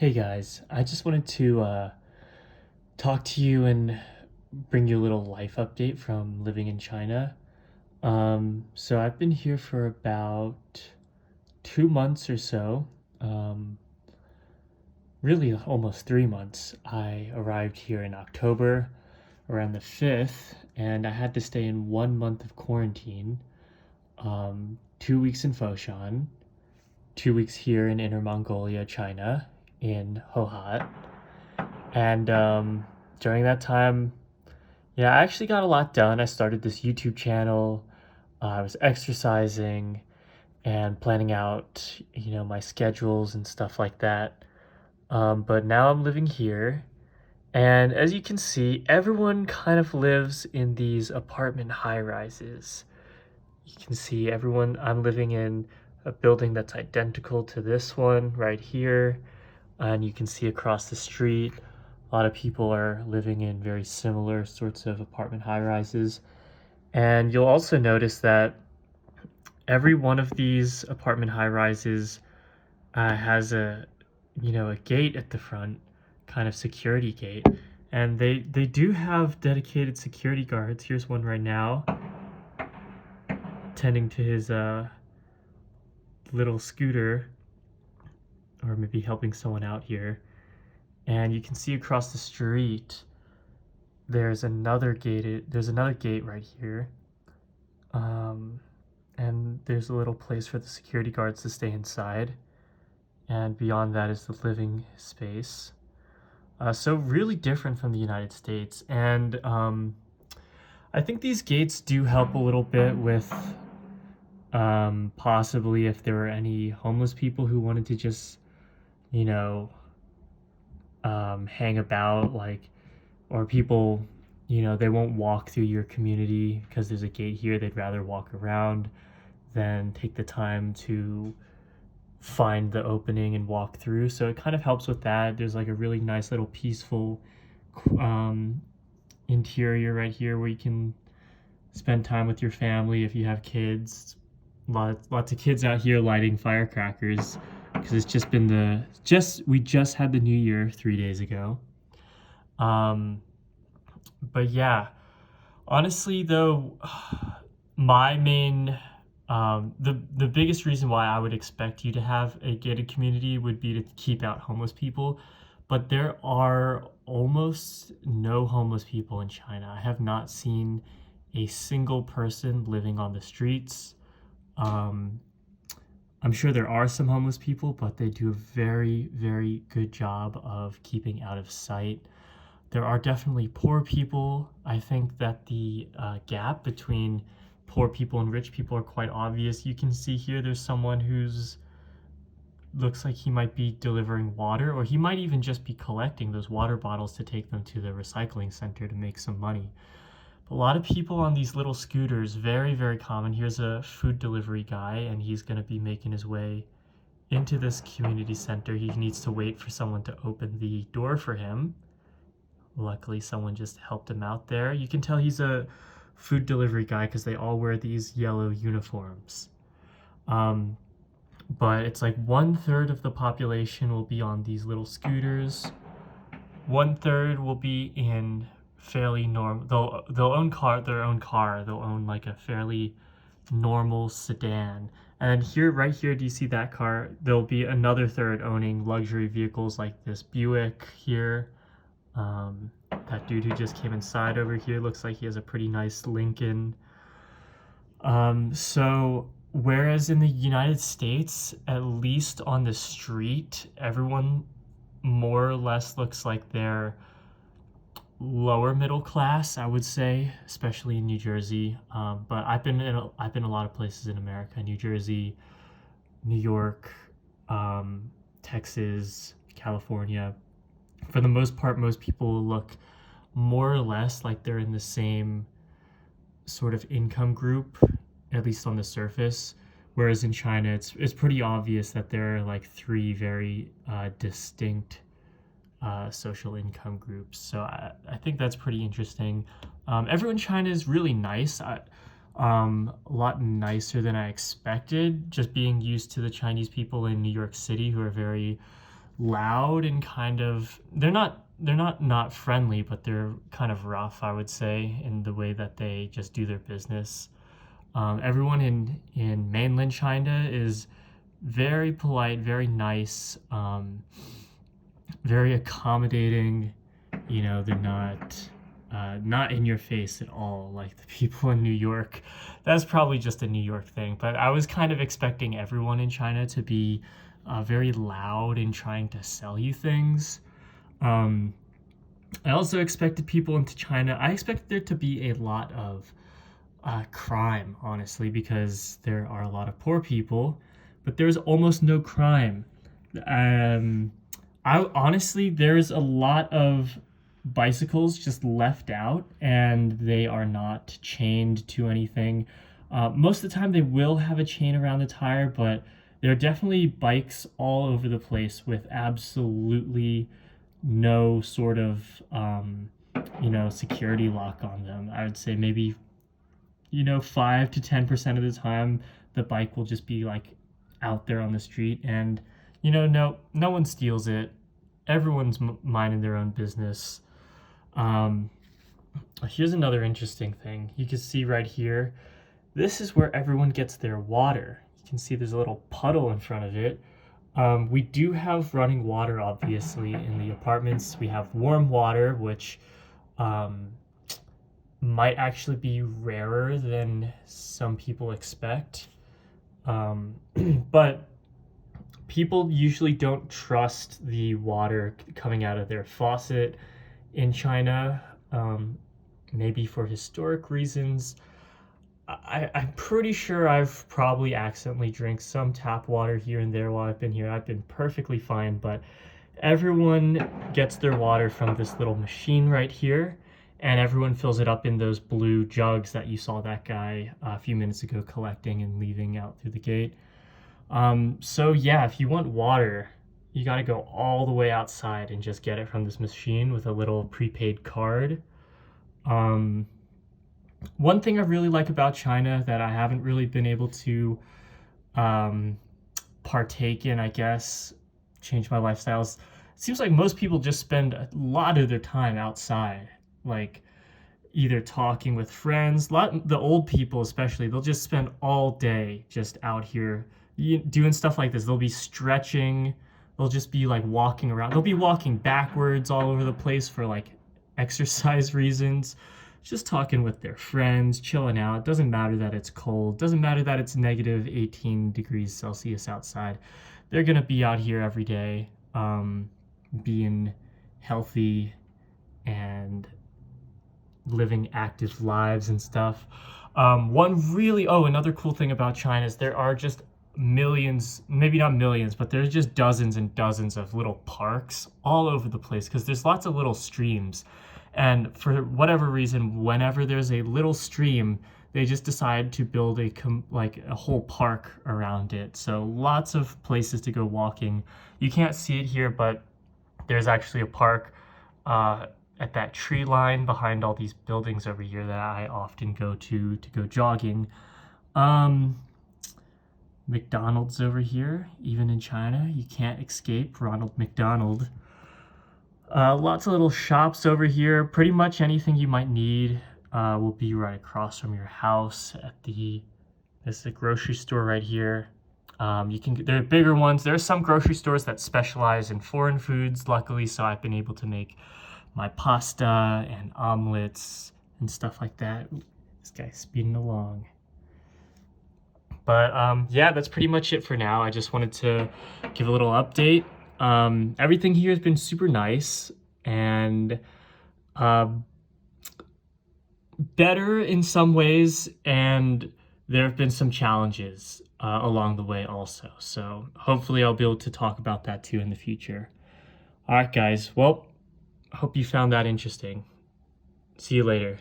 Hey guys, I just wanted to talk to you and bring you a little life update from living in China. So I've been here for about 2 months or so. Um, really, almost 3 months. I arrived here in October, around the 5th, and I had to stay in 1 month of quarantine. 2 weeks in Foshan, 2 weeks here in Inner Mongolia, China, in Hohat. And during that time, yeah, I actually got a lot done. I started this YouTube channel. I was exercising and planning out, my schedules and stuff like that. But now I'm living here. And as you can see, everyone kind of lives in these apartment high rises. You can see everyone, I'm living in a building that's identical to this one right here. And you can see across the street, a lot of people are living in very similar sorts of apartment high rises. And you'll also notice that every one of these apartment high rises has a gate at the front, kind of security gate. And they do have dedicated security guards. Here's one right now, tending to his little scooter, or maybe helping someone out here. And you can see across the street, there's another gate right here. Um, and there's a little place for the security guards to stay inside. And beyond that is the living space. So really different from the United States. And I think these gates do help a little bit with possibly if there were any homeless people who wanted to just, you know, hang about, like, or people, they won't walk through your community because there's a gate here. They'd rather walk around than take the time to find the opening and walk through. So it kind of helps with that. There's like a really nice little peaceful um, interior right here where you can spend time with your family if you have kids. Lots of kids out here lighting firecrackers because it's just been we just had the New Year 3 days ago. Um, but yeah, honestly though, my main the biggest reason why I would expect you to have a gated community would be to keep out homeless people, but there are almost no homeless people in China. I have not seen a single person living on the streets. Um, I'm sure there are some homeless people, but they do a very, very good job of keeping out of sight. There are definitely poor people. I think that the gap between poor people and rich people are quite obvious. You can see here there's someone who's looks like he might be delivering water, or he might even just be collecting those water bottles to take them to the recycling center to make some money. But a lot of people on these little scooters, very, very common. Here's a food delivery guy, and he's going to be making his way into this community center. He needs to wait for someone to open the door for him. Luckily, someone just helped him out there. You can tell he's a food delivery guy because they all wear these yellow uniforms. But it's like 1/3 of the population will be on these little scooters. 1/3 will be in fairly normal. They'll own their own car. They'll own like a fairly normal sedan. And here, right here, do you see that car? There'll be another third owning luxury vehicles like this Buick here. That dude who just came inside over here looks like he has a pretty nice Lincoln. So whereas in the United States, at least on the street, everyone more or less looks like they're lower middle class, I would say, especially in New Jersey. But I've been a lot of places in America: New Jersey, New York, Texas, California. For the most part, most people look more or less like they're in the same sort of income group, at least on the surface. Whereas in China, it's pretty obvious that there are like three very distinct social income groups. So I think that's pretty interesting. Everyone in China is really nice. A lot nicer than I expected, just being used to the Chinese people in New York City who are very loud and kind of they're not friendly, but they're kind of rough, I would say, in the way that they just do their business. Everyone in mainland China is very polite, very nice, very accommodating. You know, they're not in your face at all like the people in New York. That's probably just a New York thing, but I was kind of expecting everyone in China to be very loud in trying to sell you things. Um, I also expected people into China. I expected there to be a lot of crime, honestly, because there are a lot of poor people, but there's almost no crime. Um, I honestly, there's a lot of bicycles just left out, and they are not chained to anything. Most of the time, they will have a chain around the tire, but there are definitely bikes all over the place with absolutely no sort of security lock on them. I would say maybe 5 to 10% of the time the bike will just be like out there on the street, and no one steals it. Everyone's minding their own business. um Here's another interesting thing. You can see right here, this is where everyone gets their water. You can see there's a little puddle in front of it. We do have running water, obviously, in the apartments. We have warm water, which um, might actually be rarer than some people expect. But people usually don't trust the water coming out of their faucet in China, maybe for historic reasons. I'm pretty sure I've probably accidentally drank some tap water here and there while I've been here. I've been perfectly fine, but everyone gets their water from this little machine right here, and everyone fills it up in those blue jugs that you saw that guy a few minutes ago collecting and leaving out through the gate. So yeah, if you want water, you got to go all the way outside and just get it from this machine with a little prepaid card. Um, One thing I really like about China that I haven't really been able to um, partake in, I guess, change my lifestyles. It seems like most people just spend a lot of their time outside, like either talking with friends. The old people, especially, they'll just spend all day just out here doing stuff like this. They'll be stretching. They'll just be like walking around. They'll be walking backwards all over the place for like exercise reasons, just talking with their friends, chilling out. It doesn't matter that it's cold. Doesn't matter that it's negative 18 degrees Celsius outside. They're gonna be out here every day, being healthy and living active lives and stuff. Another cool thing about China is there are just millions, maybe not millions, but there's just dozens and dozens of little parks all over the place because there's lots of little streams. And for whatever reason, whenever there's a little stream, they just decide to build a whole park around it. So lots of places to go walking. You can't see it here, but there's actually a park at that tree line behind all these buildings over here that I often go to go jogging. McDonald's over here, even in China, you can't escape Ronald McDonald. Lots of little shops over here. Pretty much anything you might need will be right across from your house there's the grocery store right here. There are bigger ones. There are some grocery stores that specialize in foreign foods, luckily, so I've been able to make my pasta and omelets and stuff like that. Ooh, this guy's speeding along. But yeah, that's pretty much it for now. I just wanted to give a little update. Everything here has been super nice and better in some ways, and there have been some challenges along the way also. So hopefully I'll be able to talk about that too in the future. All right, guys. Well, I hope you found that interesting. See you later.